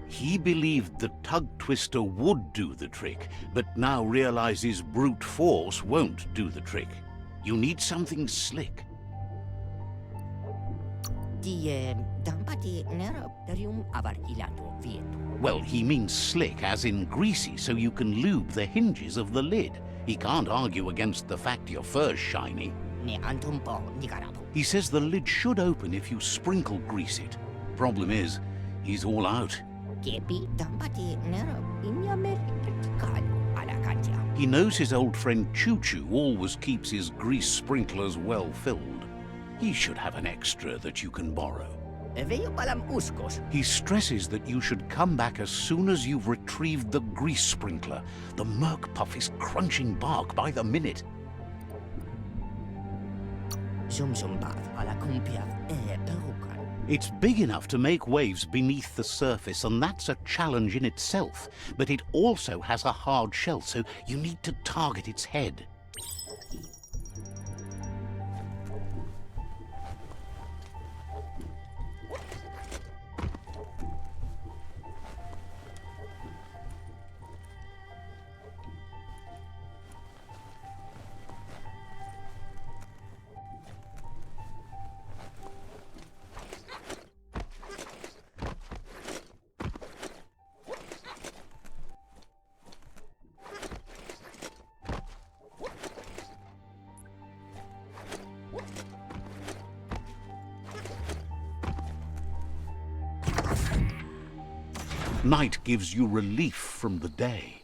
He believed the tug twister would do the trick, but now realizes brute force won't do the trick. You need something slick. Well, he means slick as in greasy, so you can lube the hinges of the lid. He can't argue against the fact your fur's shiny. He says the lid should open if you sprinkle grease it. Problem is, he's all out. He knows his old friend Choo-Choo always keeps his grease sprinklers well filled. He should have an extra that you can borrow. He stresses that you should come back as soon as you've retrieved the grease sprinkler. The MURK puff is crunching bark by the minute. It's big enough to make waves beneath the surface, and that's a challenge in itself. But it also has a hard shell, so you need to target its head. Night gives you relief from the day.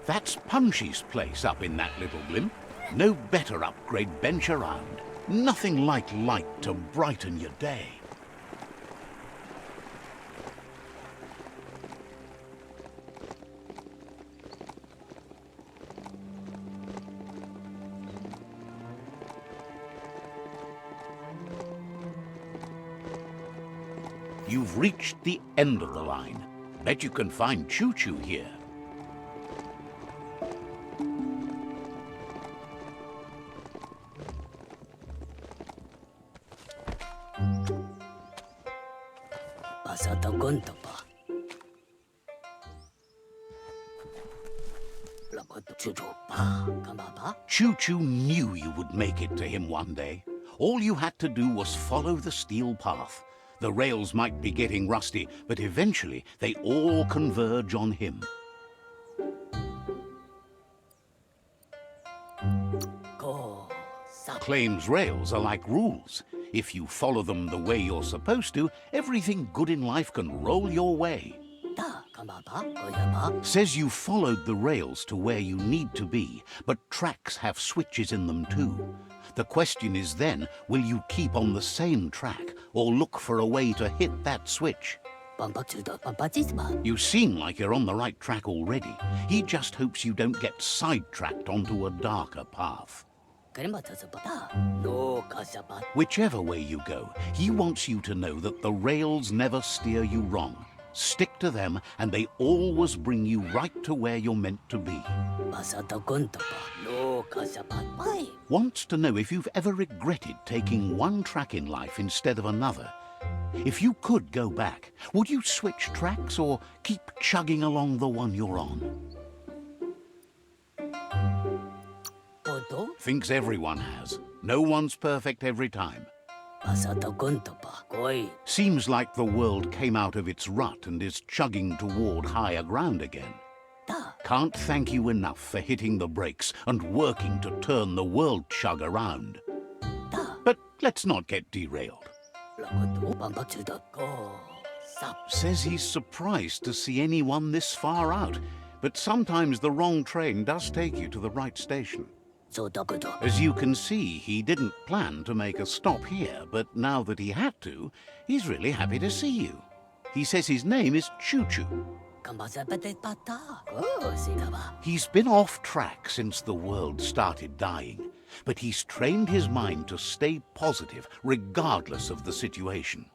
That's Punchy's place up in that little blimp. No better upgrade bench around. Nothing like light to brighten your day. You've reached the end of the line. Bet you can find Choo-Choo here. Choo-Choo knew you would make it to him one day. All you had to do was follow the steel path. The rails might be getting rusty, but eventually they all converge on him. Claims rails are like rules. If you follow them the way you're supposed to, everything good in life can roll your way. Says you followed the rails to where you need to be, but tracks have switches in them too. The question is then, will you keep on the same track or look for a way to hit that switch? You seem like you're on the right track already. He just hopes you don't get sidetracked onto a darker path. Whichever way you go, he wants you to know that the rails never steer you wrong. Stick to them, and they always bring you right to where you're meant to be. Wants to know if you've ever regretted taking one track in life instead of another. If you could go back, would you switch tracks or keep chugging along the one you're on? Thinks everyone has. No one's perfect every time. Seems like the world came out of its rut and is chugging toward higher ground again. Can't thank you enough for hitting the brakes and working to turn the world chug around. But let's not get derailed. Says he's surprised to see anyone this far out, but sometimes the wrong train does take you to the right station. As you can see, he didn't plan to make a stop here, but now that he had to, he's really happy to see you. He says his name is Choo-Choo. He's been off track since the world started dying, but he's trained his mind to stay positive regardless of the situation.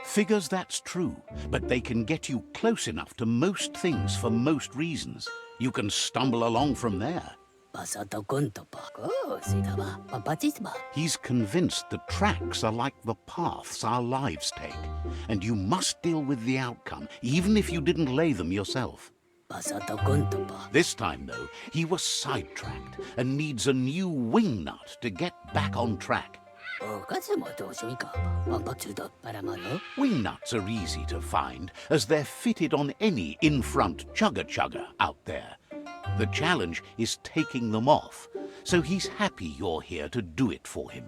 Figures that's true, but they can get you close enough to most things for most reasons. You can stumble along from there. He's convinced the tracks are like the paths our lives take, and you must deal with the outcome, even if you didn't lay them yourself. This time, though, he was sidetracked and needs a new wingnut to get back on track. Wingnuts are easy to find, as they're fitted on any in-front chugger out there. The challenge is taking them off, so he's happy you're here to do it for him.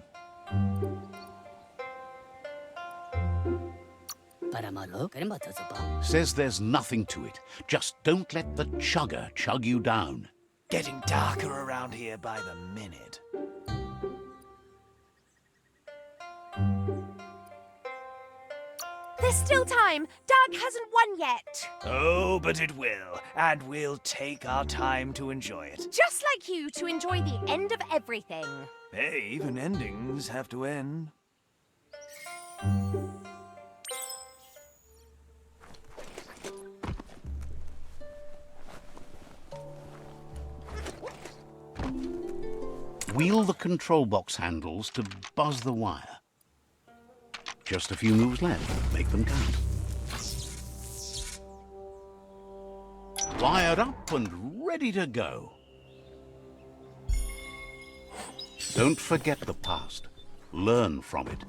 Says there's nothing to it, just don't let the chugger chug you down. Getting darker around here by the minute. There's still time. Doug hasn't won yet. Oh, but it will, and we'll take our time to enjoy it. Just like you to enjoy the end of everything. Hey, even endings have to end. Wheel the control box handles to buzz the wire. Just a few moves left. Make them count. Wired up and ready to go. Don't forget the past. Learn from it.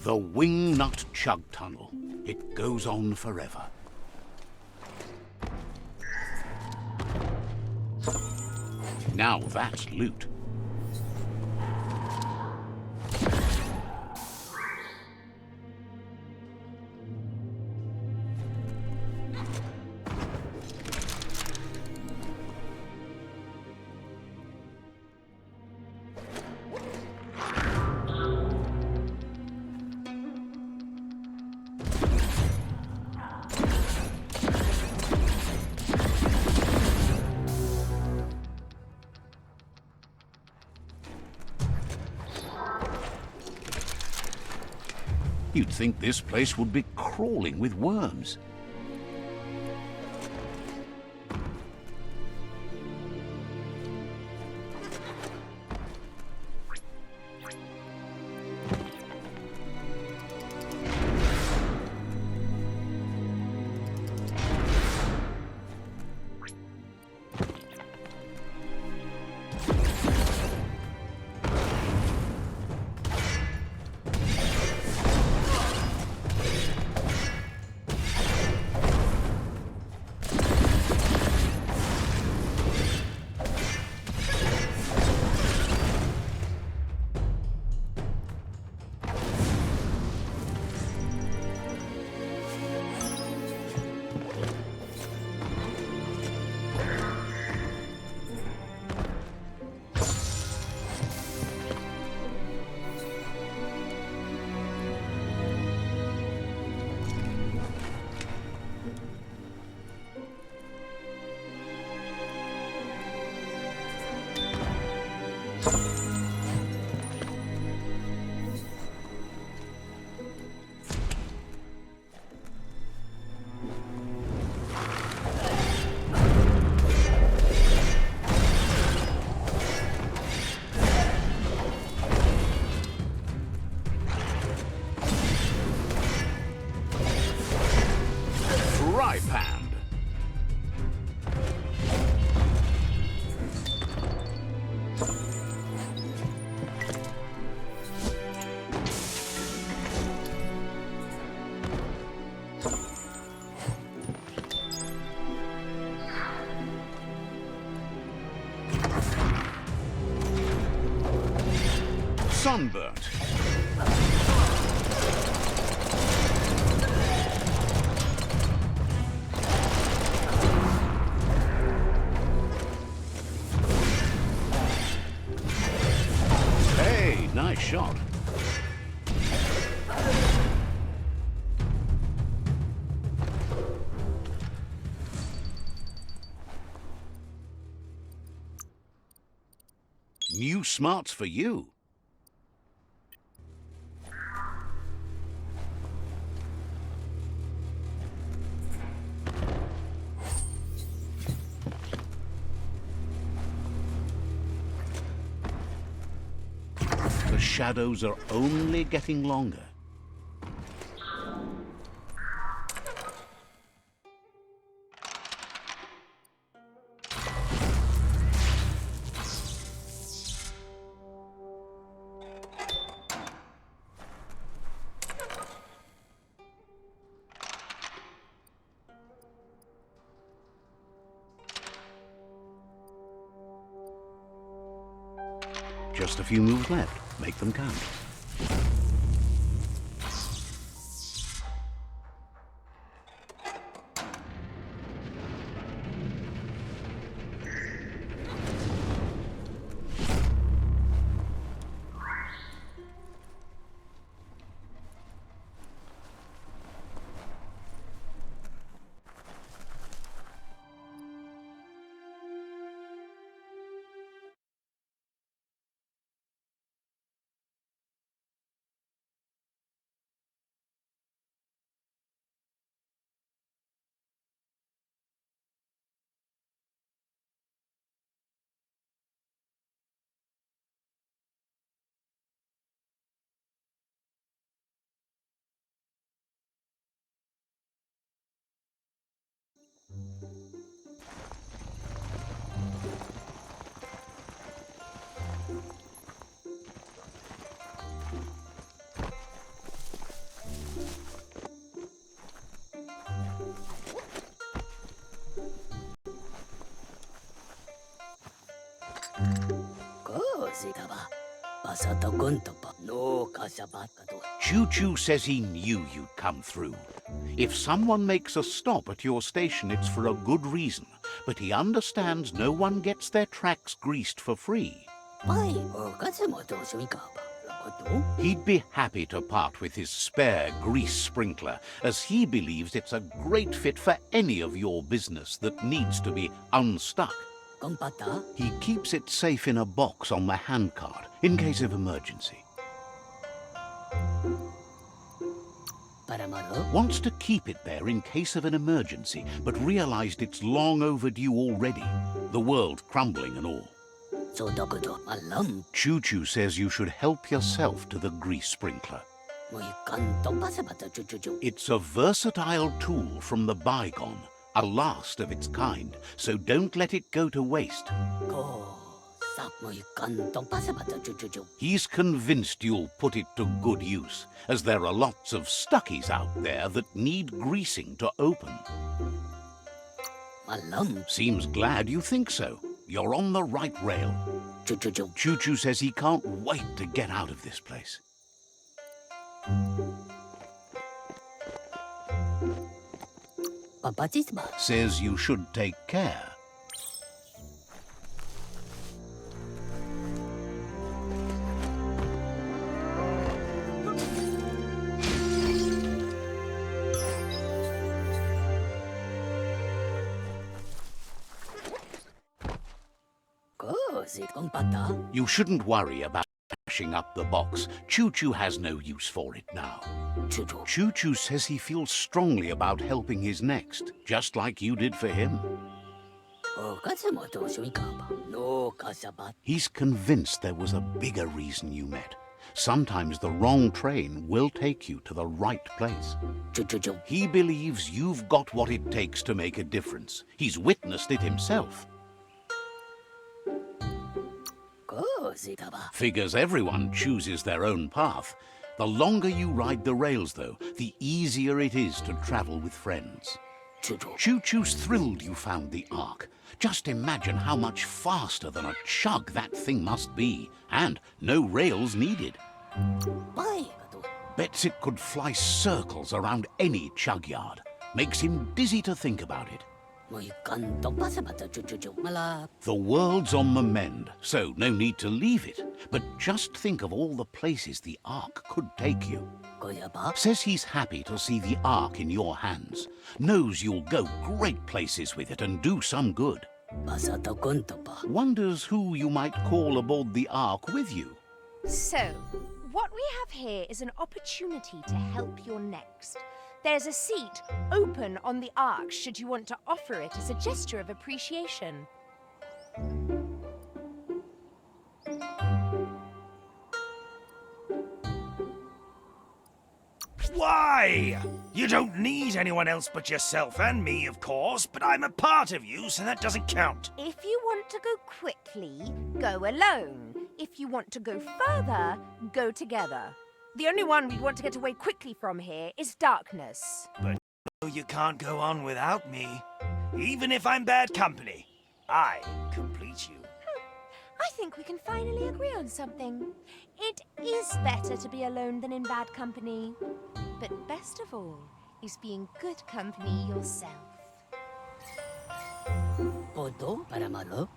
The WINGNUT Chug Tunnel. It goes on forever. Now that's loot. You'd think this place would be crawling with worms. Sunburnt. Hey, nice shot. New smarts for you. The shadows are only getting longer. Just a few moves left. Make them count. Choo Choo says he knew you'd come through. If someone makes a stop at your station, it's for a good reason, but he understands no one gets their tracks greased for free. He'd be happy to part with his spare grease sprinkler, as he believes it's a great fit for any of your business that needs to be unstuck. He keeps it safe in a box on the handcart, in case of emergency. Wants to keep it there in case of an emergency, but realized it's long overdue already, the world crumbling and all. Choo Choo says you should help yourself to the grease sprinkler. It's a versatile tool from the bygone, a last of its kind, so don't let it go to waste. He's convinced you'll put it to good use, as there are lots of stuckies out there that need greasing to open. Seems glad you think so. You're on the right rail. Choo Choo says he can't wait to get out of this place. Says you should take care. You shouldn't worry about bashing up the box. Choo Choo has no use for it now. Choo Choo says he feels strongly about helping his next, just like you did for him. He's convinced there was a bigger reason you met. Sometimes the wrong train will take you to the right place. He believes you've got what it takes to make a difference. He's witnessed it himself. Figures everyone chooses their own path. The longer you ride the rails, though, the easier it is to travel with friends. Choo Choo's thrilled you found the Ark. Just imagine how much faster than a chug that thing must be, and no rails needed. Bets it could fly circles around any chug yard. Makes him dizzy to think about it. The world's on the mend, so no need to leave it. But just think of all the places the Ark could take you. Says he's happy to see the Ark in your hands. Knows you'll go great places with it and do some good. Wonders who you might call aboard the Ark with you. So, what we have here is an opportunity to help your next. There's a seat open on the Ark should you want to offer it as a gesture of appreciation. Why? You don't need anyone else but yourself and me, of course, but I'm a part of you, so that doesn't count. If you want to go quickly, go alone. If you want to go further, go together. The only one we'd want to get away quickly from here is darkness. But you can't go on without me. Even if I'm bad company, I complete you. I think we can finally agree on something. It is better to be alone than in bad company. But best of all is being good company yourself.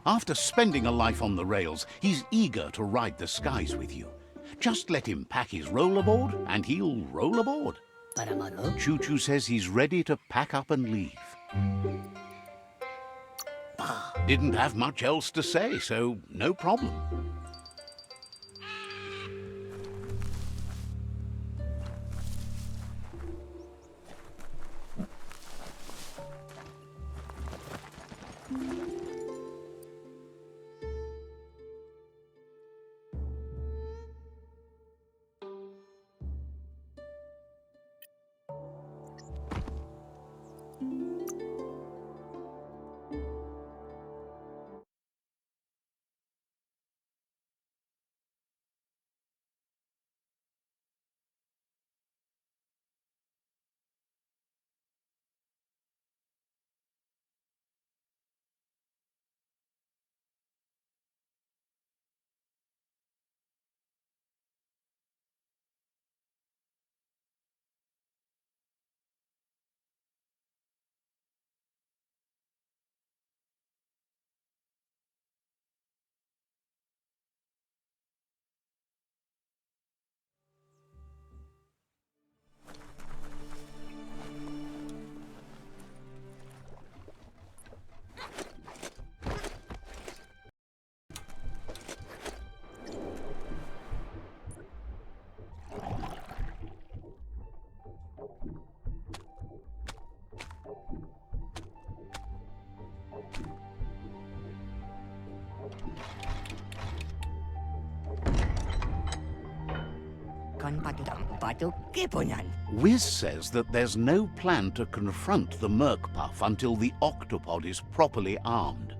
After spending a life on the rails, he's eager to ride the skies with you. Just let him pack his rollerboard and he'll roll aboard. Choo Choo says he's ready to pack up and leave. Didn't have much else to say, so no problem. Wiz says that there's no plan to confront the Murk Puff until the octopod is properly armed.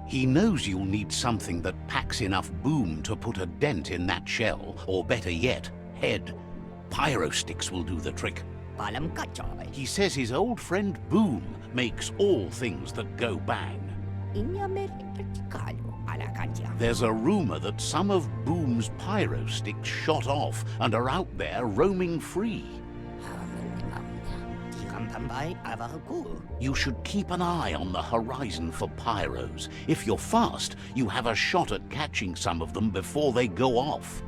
He knows you'll need something that packs enough boom to put a dent in that shell, or better yet, head. Pyro sticks will do the trick. He says his old friend Boom makes all things that go bang. There's a rumor that some of Boom's pyro sticks shot off and are out there roaming free. You should keep an eye on the horizon for pyros. If you're fast, you have a shot at catching some of them before they go off.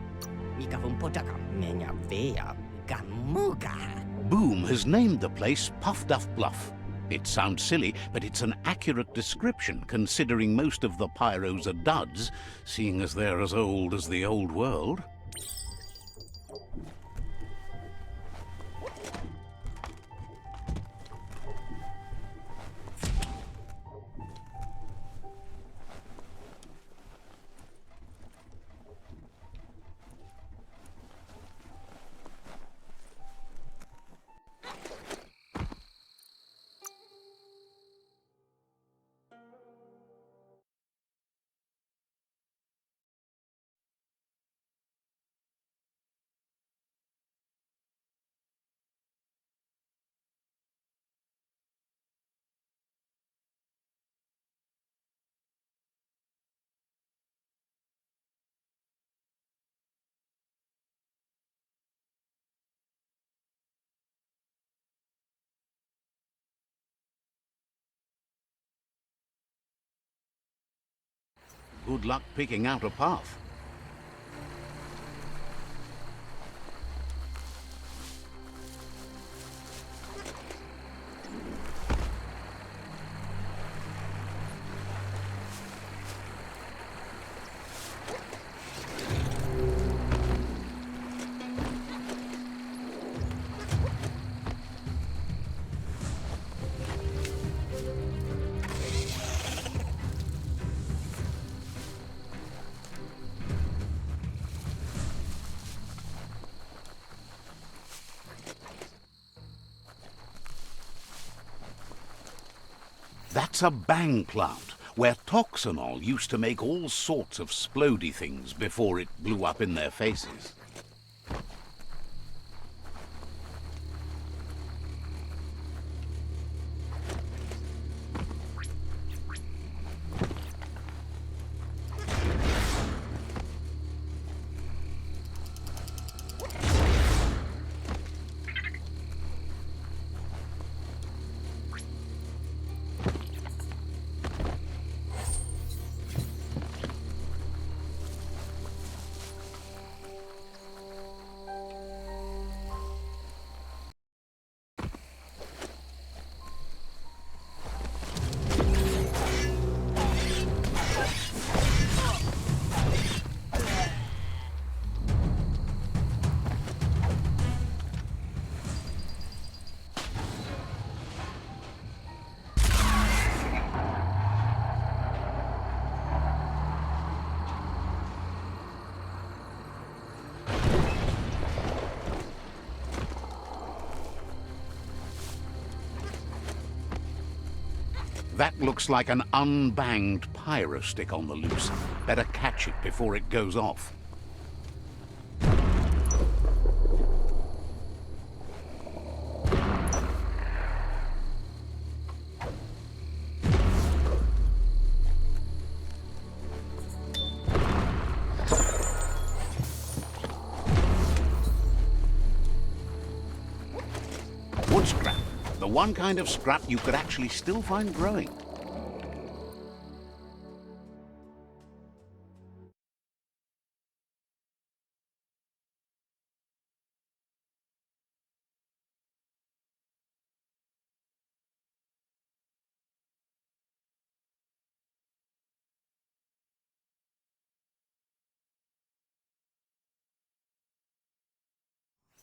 Boom has named the place Puff Duff Bluff. It sounds silly, but it's an accurate description considering most of the pyros are duds, seeing as they're as old as the old world. Good luck picking out a path. That's a BANGPLANT, where Toxanol used to make all sorts of splody things before it blew up in their faces. That looks like an unbanged pyro stick on the loose. Better catch it before it goes off. Wood scrap. The one kind of scrap you could actually still find growing.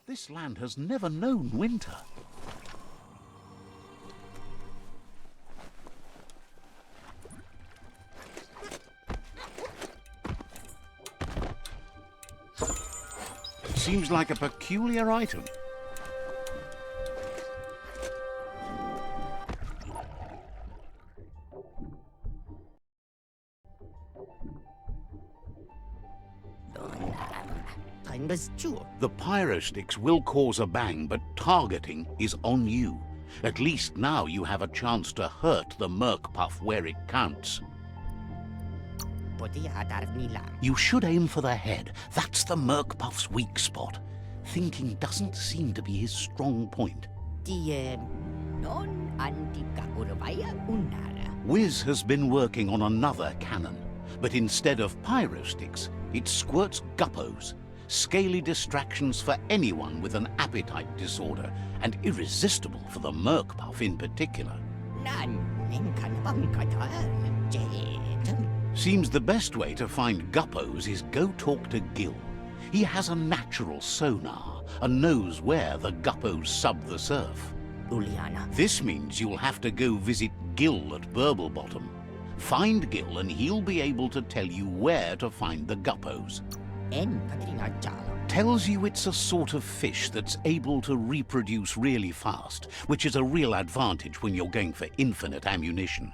This land has never known winter. Seems like a peculiar item. The pyro sticks will cause a bang, but targeting is on you. At least now you have a chance to hurt the Murk Puff where it counts. You should aim for the head. That's the Murk Puff's weak spot. Thinking doesn't seem to be his strong point. Wiz has been working on another cannon, but instead of pyro sticks, it squirts GUPPOs. Scaly distractions for anyone with an appetite disorder, and irresistible for the Murk Puff in particular. Seems the best way to find GUPPOs is go talk to Gil. He has a natural sonar and knows where the GUPPOs sub the surf. This means you'll have to go visit Gil at Burblebottom. Find Gil and he'll be able to tell you where to find the GUPPOs. Tells you it's a sort of fish that's able to reproduce really fast, which is a real advantage when you're going for infinite ammunition.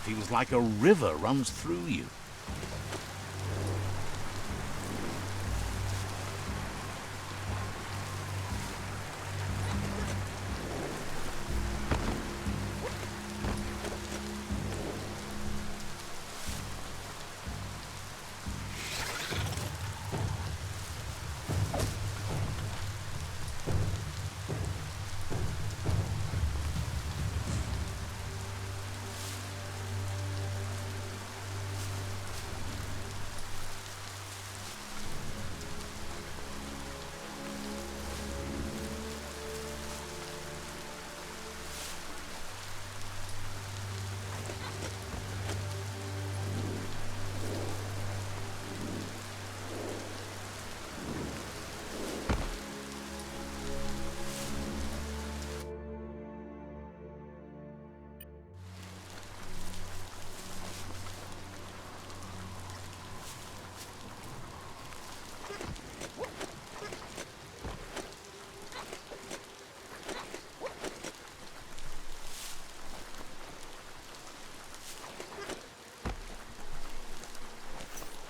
Feels like a river runs through you.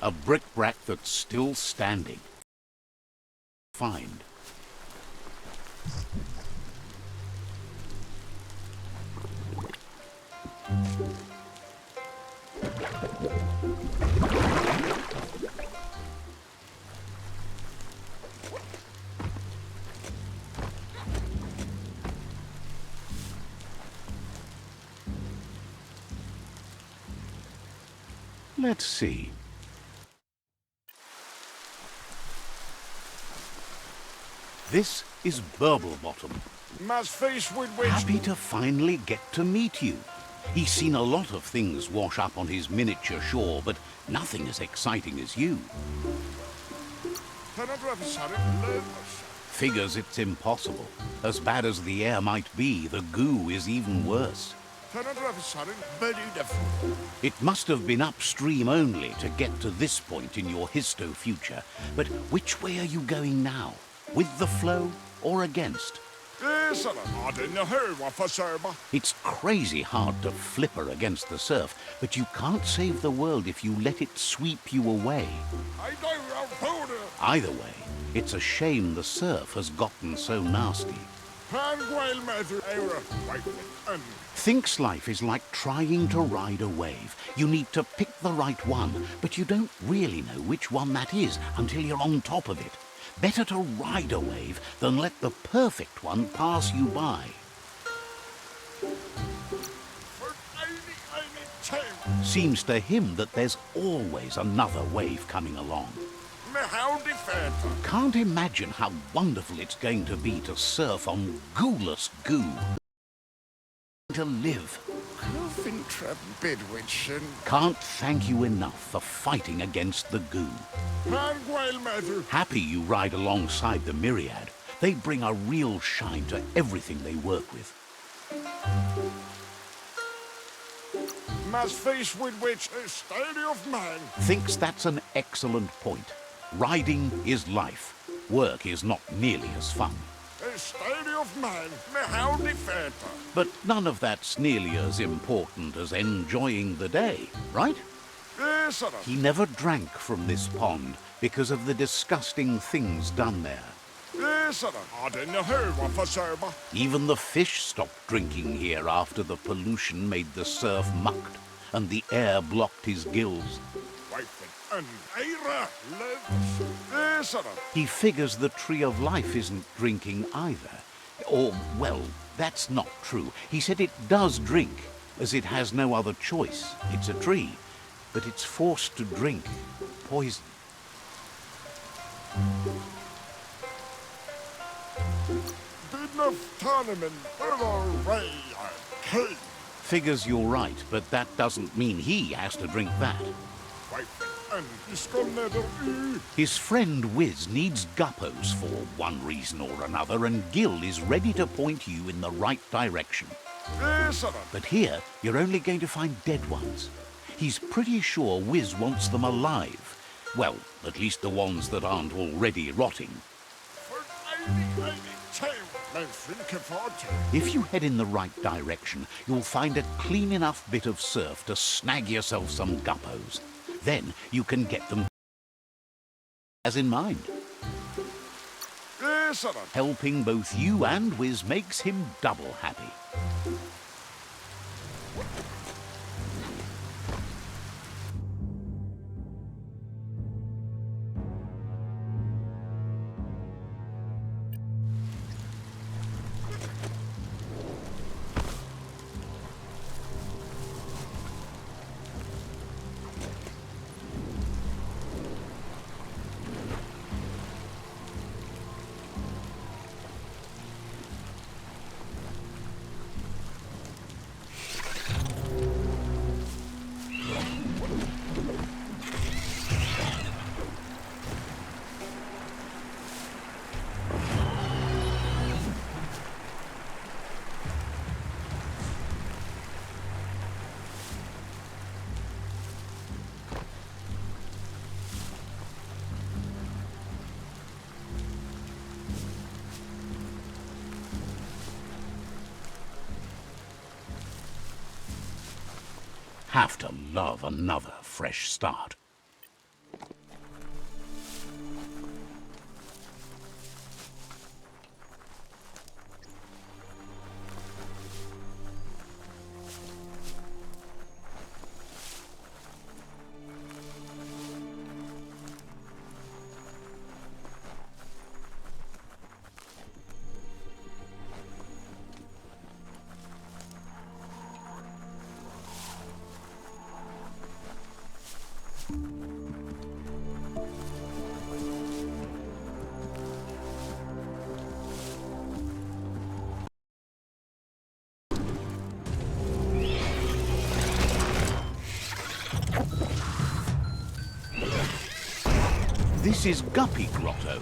A bric-a-brac that's still standing. Find. Let's see. This is Burblebottom. Happy to finally get to meet you. He's seen a lot of things wash up on his miniature shore, but nothing as exciting as you. Figures it's impossible. As bad as the air might be, the goo is even worse. It must have been upstream only to get to this point in your histo-future. But which way are you going now? With the flow or against? It's crazy hard to flipper against the surf, but you can't save the world if you let it sweep you away. Either way, it's a shame the surf has gotten so nasty. Thinks life is like trying to ride a wave. You need to pick the right one, but you don't really know which one that is until you're on top of it. Better to ride a wave than let the perfect one pass you by. Seems to him that there's always another wave coming along. Can't imagine how wonderful it's going to be to surf on gooless goo. To live. Can't thank you enough for fighting against the goo. Happy you ride alongside the myriad. They bring a real shine to everything they work with. Must face with which a study of man. Thinks that's an excellent point. Riding is life. Work is not nearly as fun. A study of man, how different. But none of that's nearly as important as enjoying the day, right? He never drank from this pond because of the disgusting things done there. Even the fish stopped drinking here after the pollution made the surf mucked and the air blocked his gills. He figures the tree of life isn't drinking either. Or, well, that's not true. He said it does drink, as it has no other choice. It's a tree, but it's forced to drink poison. Figures you're right, but that doesn't mean he has to drink that. His friend Wiz needs guppos for one reason or another, and Gil is ready to point you in the right direction. But here, you're only going to find dead ones. He's pretty sure Wiz wants them alive. Well, at least the ones that aren't already rotting. If you head in the right direction, you'll find a clean enough bit of surf to snag yourself some guppos. Then you can get them as in mind. Helping both you and Wiz makes him double happy. Have to love another fresh start. This is Guppy Grotto.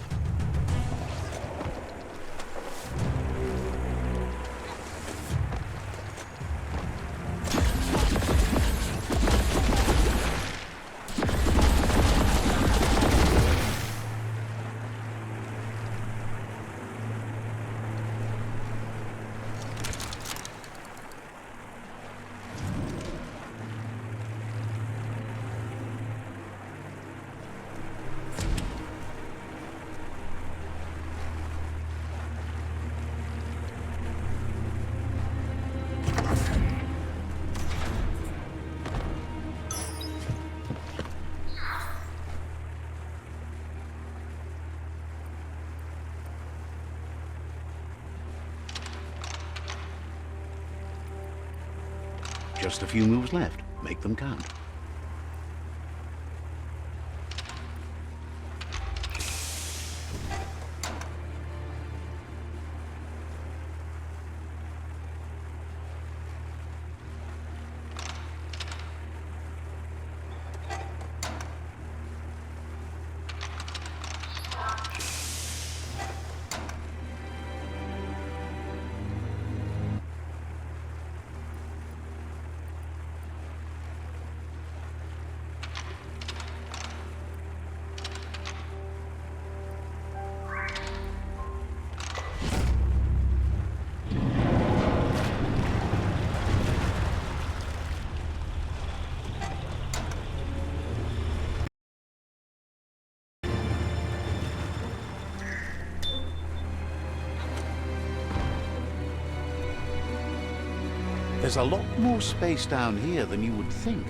Just a few moves left. Make them count. There's a lot more space down here than you would think.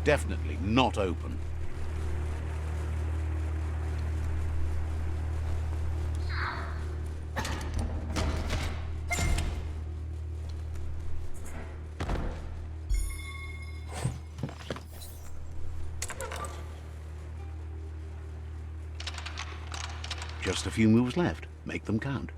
Definitely not open. Just a few moves left. Make them count.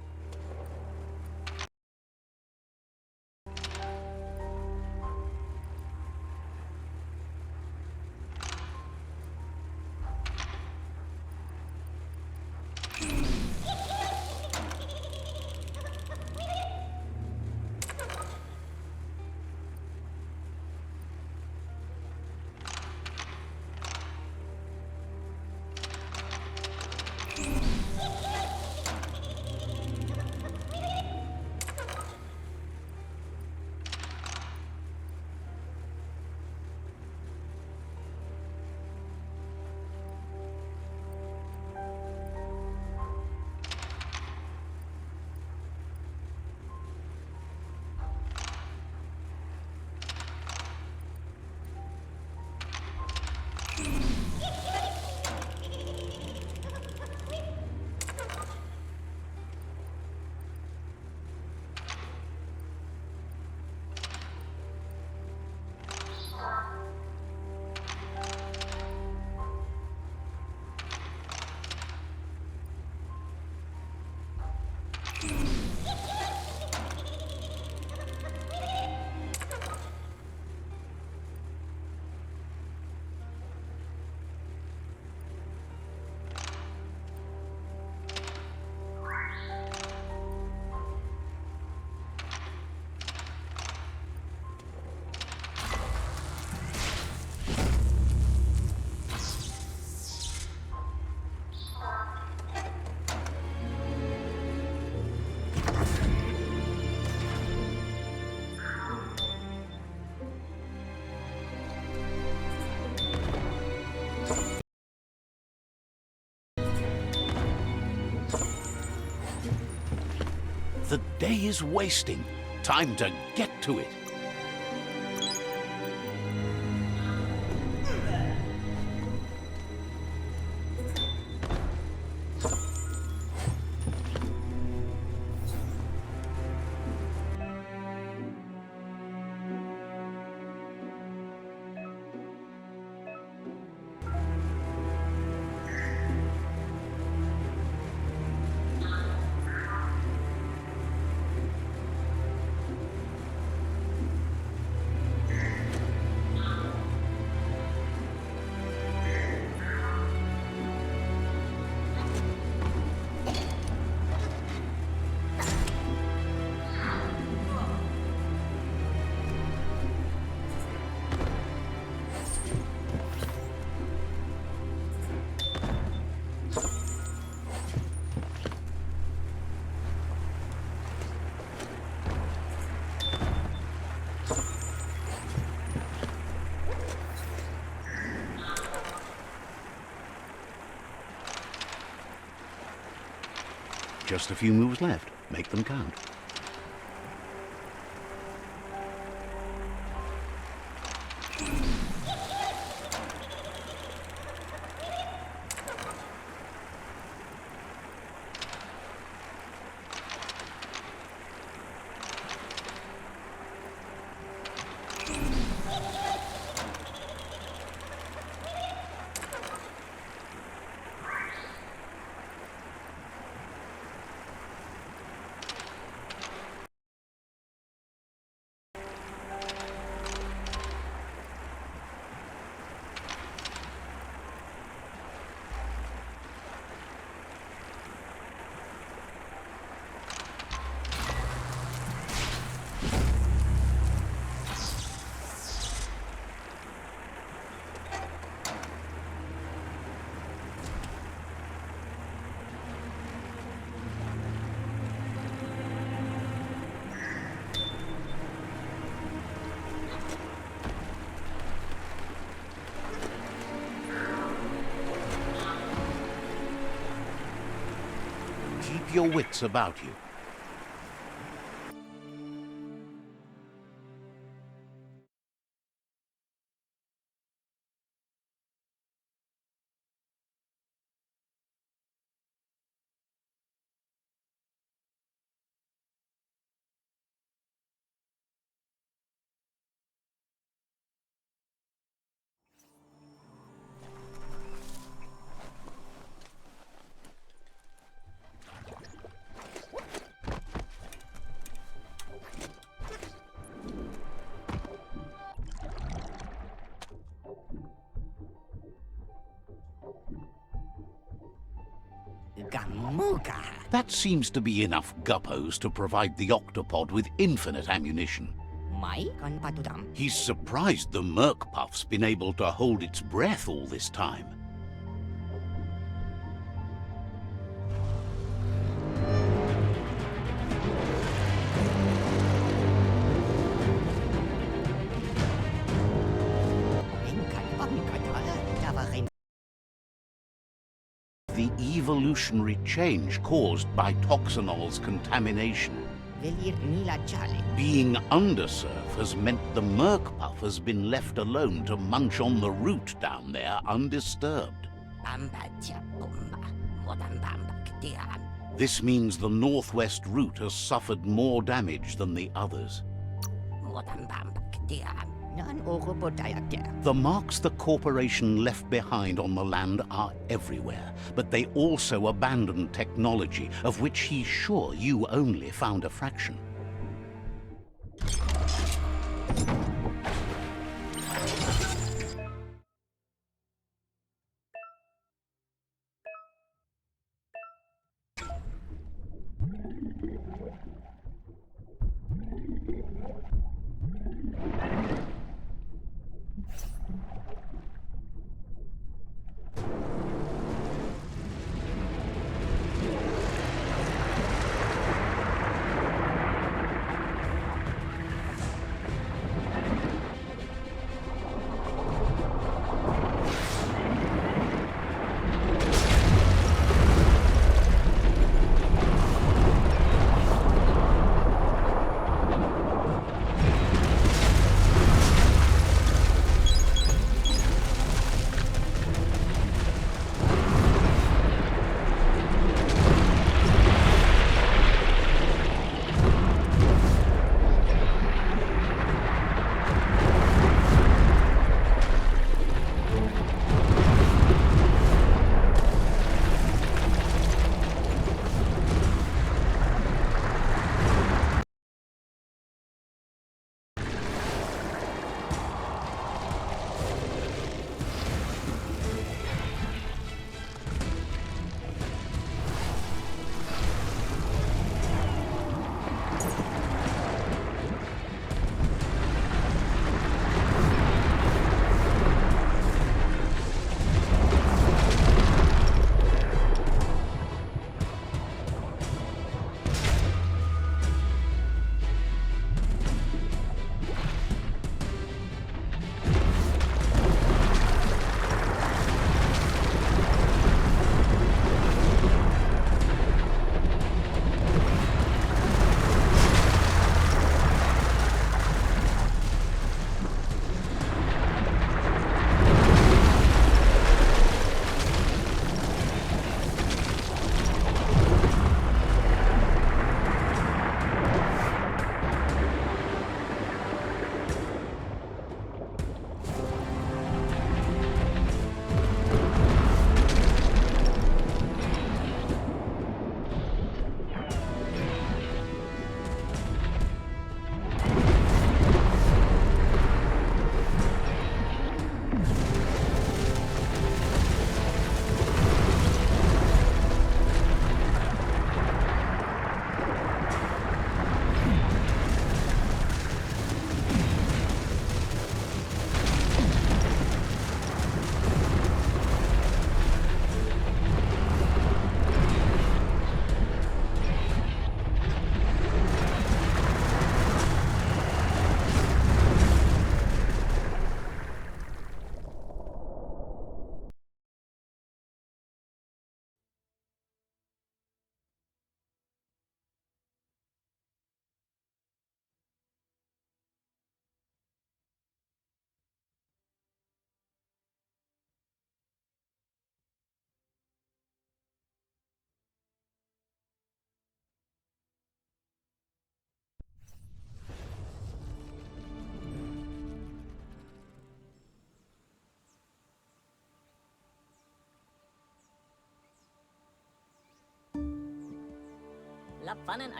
The day is wasting. Time to get to it. Just a few moves left. Make them count. Keep your wits about you. That seems to be enough guppos to provide the octopod with infinite ammunition. He's surprised the MURK puff's been able to hold its breath all this time. The evolutionary change caused by Toxanol's contamination. Being undersurf has meant the MURK puff has been left alone to munch on the root down there undisturbed. This means the northwest route has suffered more damage than the others. The marks the corporation left behind on the land are everywhere, but they also abandoned technology of which he's sure you only found a fraction.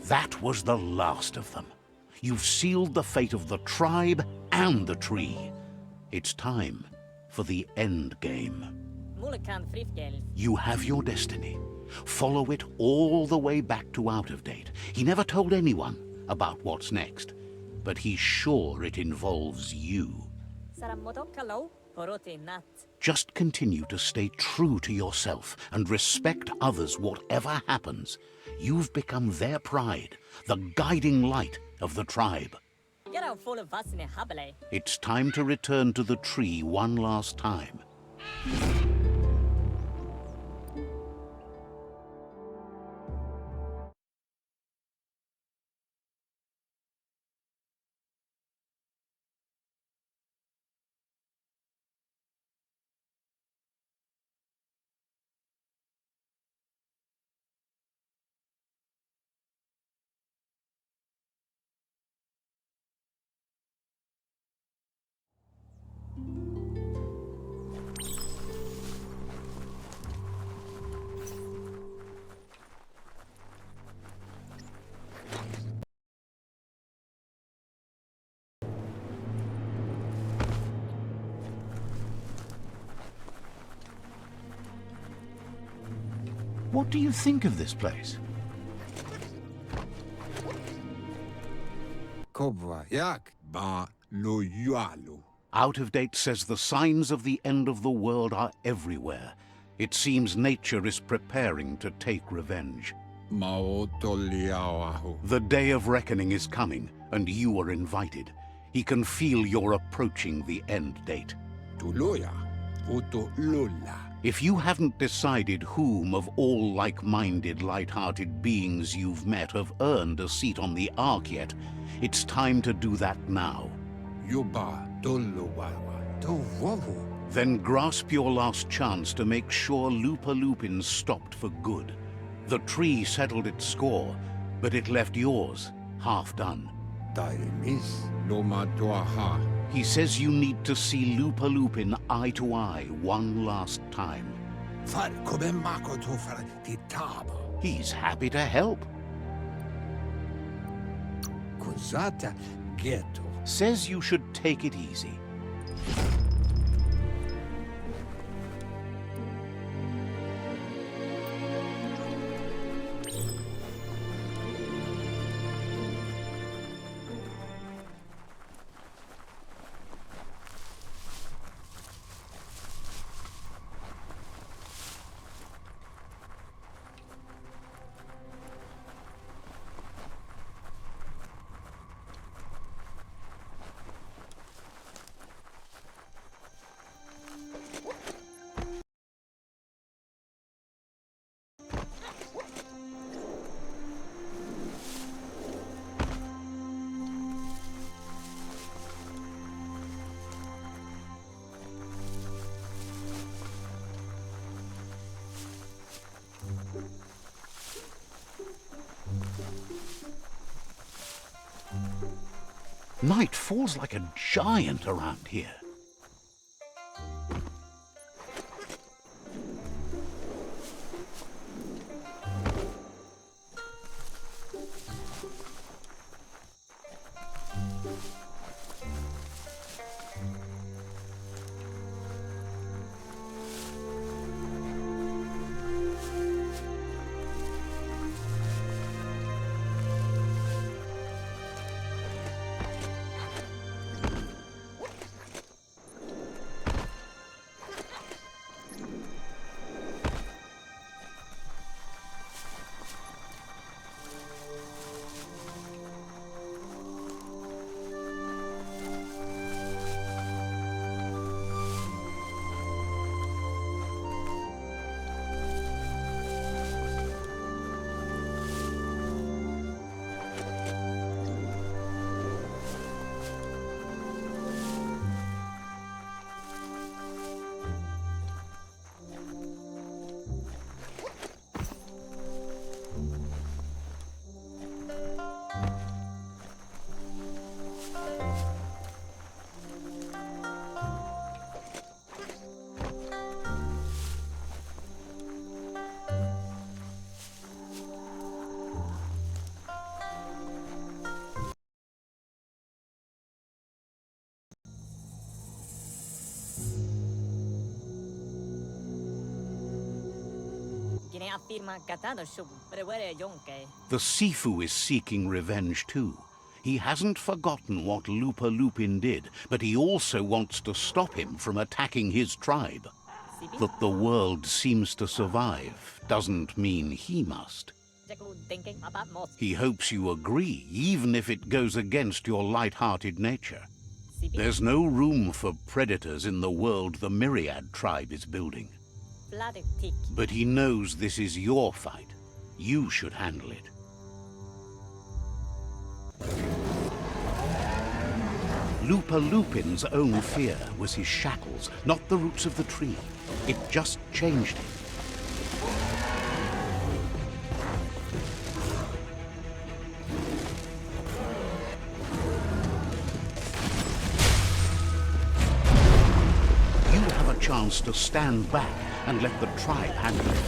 That was the last of them. You've sealed the fate of the tribe and the tree. It's time for the end game. You have your destiny. Follow it all the way back to Out of Date. He never told anyone about what's next, but he's sure it involves you. Just continue to stay true to yourself and respect others whatever happens. You've become their pride, the guiding light of the tribe. It's time to return to the tree one last time. What do you think of this place? Out of Date says the signs of the end of the world are everywhere. It seems nature is preparing to take revenge. The day of reckoning is coming, and you are invited. He can feel you're approaching the end date. If you haven't decided whom of all like-minded, light-hearted beings you've met have earned a seat on the Ark yet, it's time to do that now. Then grasp your last chance to make sure LUPA-LUPIN'S stopped for good. The tree settled its score, but it left yours half done. He says you need to see LUPA-LUPIN eye to eye one last time. He's happy to help. Says you should take it easy. Night falls like a giant around here. The Sifu is seeking revenge too. He hasn't forgotten what LUPA-LUPIN did, but he also wants to stop him from attacking his tribe. That the world seems to survive doesn't mean he must. He hopes you agree, even if it goes against your light-hearted nature. There's no room for predators in the world the Myriad tribe is building. But he knows this is your fight. You should handle it. LUPA-LUPIN'S own fear was his shackles, not the roots of the tree. It just changed him. You have a chance to stand back and let the tribe handle it.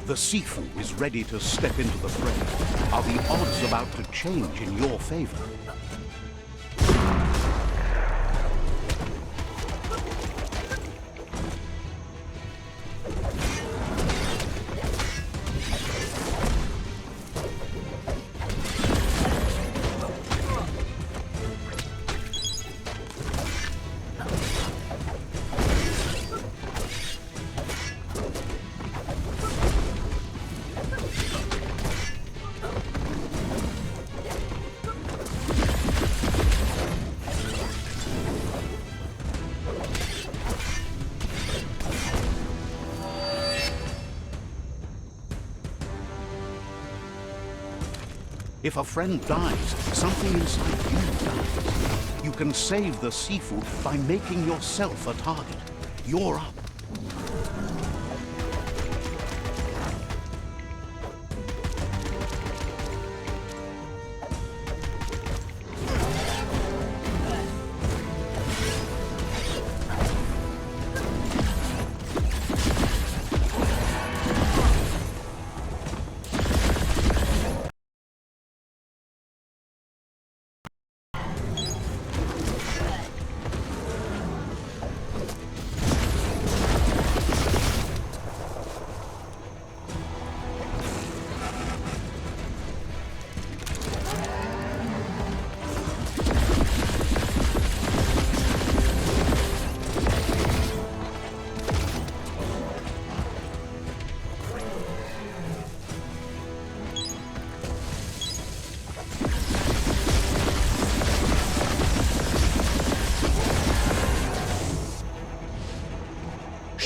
The Sifu is ready to step into the fray. Are the odds about to change in your favor? If a friend dies, something inside you dies. You can save the Sifu by making yourself a target. You're up.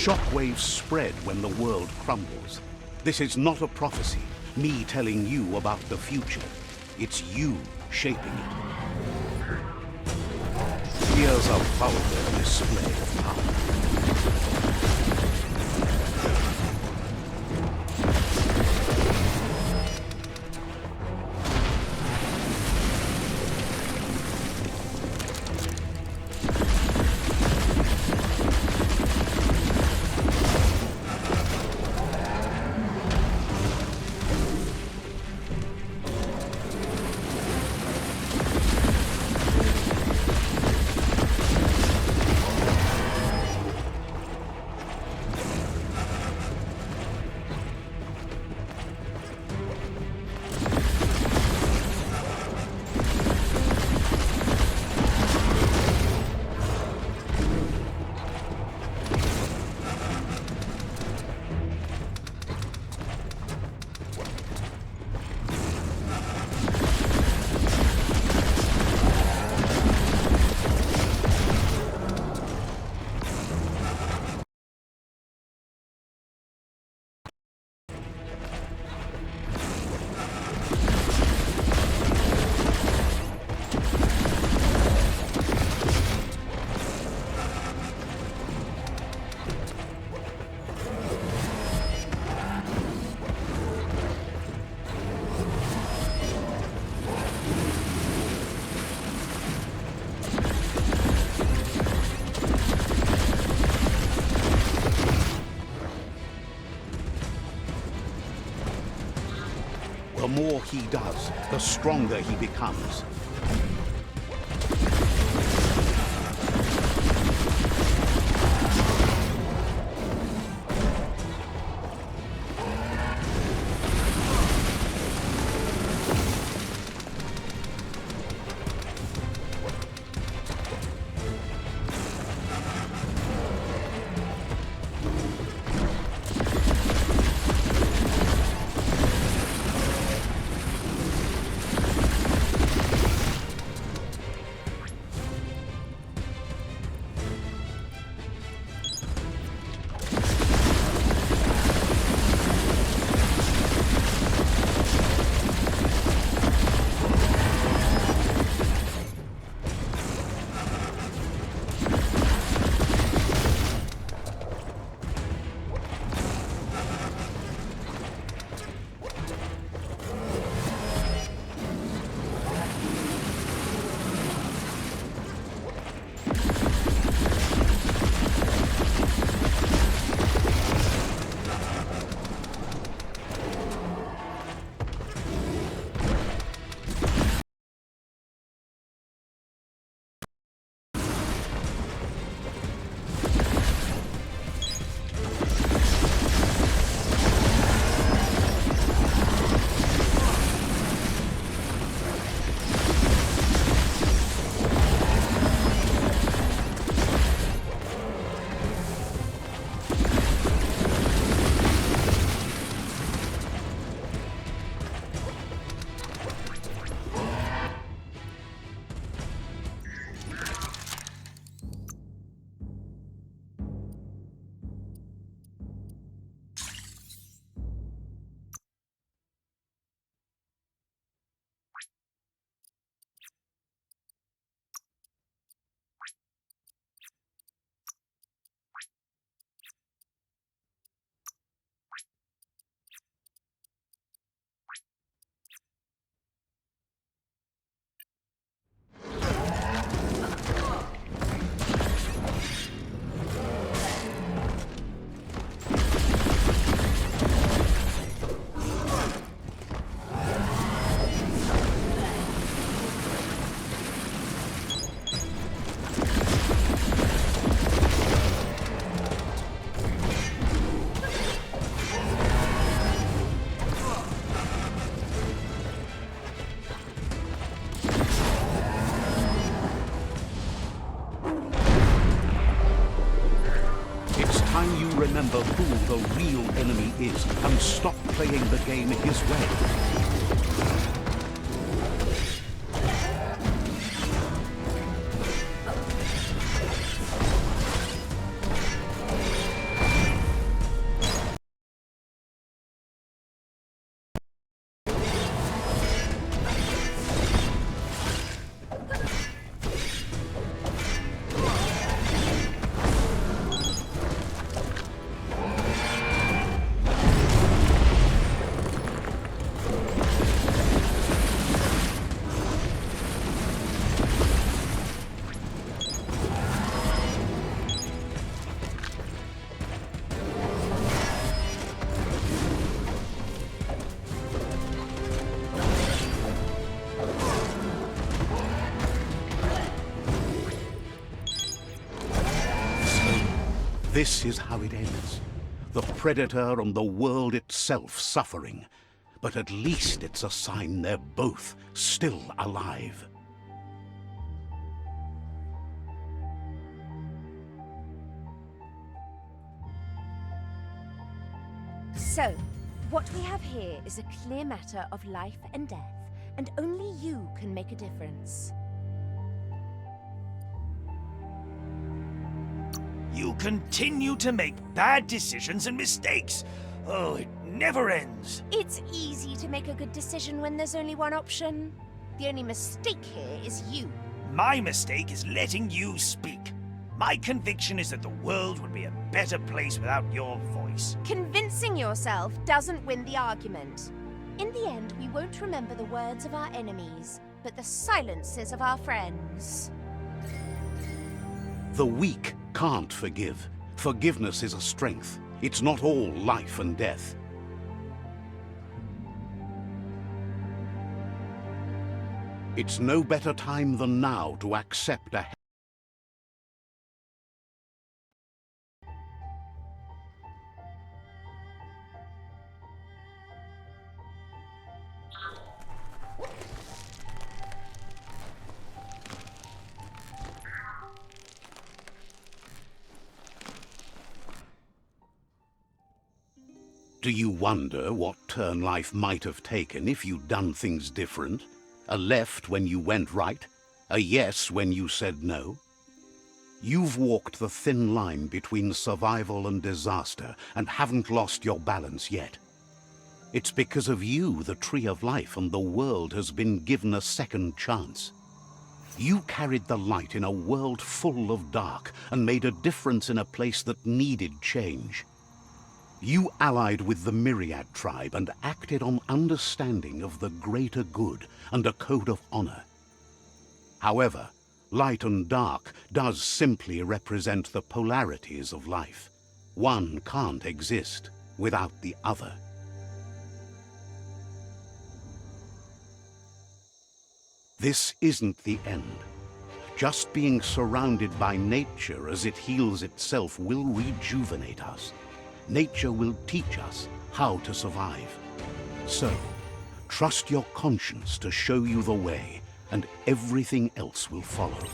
Shockwaves spread when the world crumbles. This is not a prophecy, me telling you about the future. It's you shaping it. Here's a vulgar display of power. The more he does, the stronger he becomes. Remember who the real enemy is and stop playing the game his way. This is how it ends. The Predator and the world itself suffering. But at least it's a sign they're both still alive. So, what we have here is a clear matter of life and death, and only you can make a difference. You continue to make bad decisions and mistakes. Oh, it never ends. It's easy to make a good decision when there's only one option. The only mistake here is you. My mistake is letting you speak. My conviction is that the world would be a better place without your voice. Convincing yourself doesn't win the argument. In the end, we won't remember the words of our enemies, but the silences of our friends. The weak can't forgive. Forgiveness is a strength. It's not all life and death. It's no better time than now to accept a... Do you wonder what turn life might have taken if you'd done things different? A left when you went right? A yes when you said no? You've walked the thin line between survival and disaster and haven't lost your balance yet. It's because of you the Tree of Life and the world has been given a second chance. You carried the light in a world full of dark and made a difference in a place that needed change. You allied with the Myriad tribe and acted on understanding of the greater good and a code of honor. However, light and dark does simply represent the polarities of life. One can't exist without the other. This isn't the end. Just being surrounded by nature as it heals itself will rejuvenate us. Nature will teach us how to survive. So, trust your conscience to show you the way, and everything else will follow.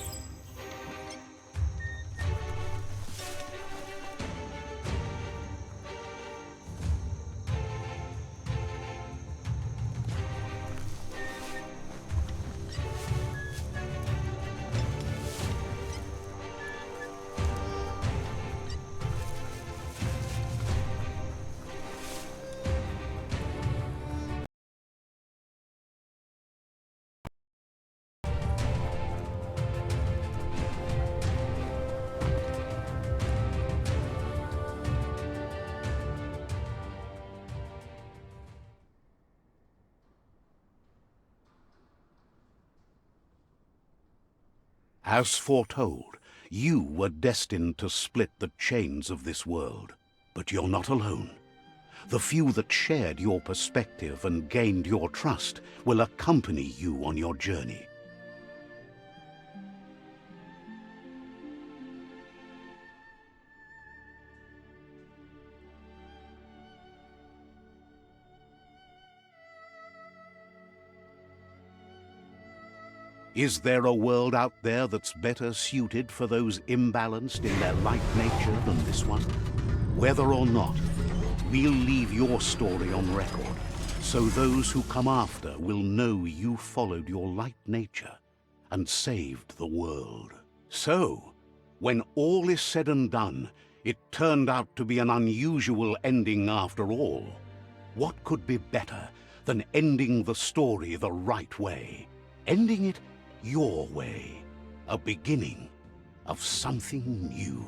As foretold, you were destined to split the chains of this world. But you're not alone. The few that shared your perspective and gained your trust will accompany you on your journey. Is there a world out there that's better suited for those imbalanced in their light nature than this one? Whether or not, we'll leave your story on record, so those who come after will know you followed your light nature and saved the world. So, when all is said and done, it turned out to be an unusual ending after all. What could be better than ending the story the right way? Ending it your way, a beginning of something new.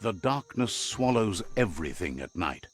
The darkness swallows everything at night.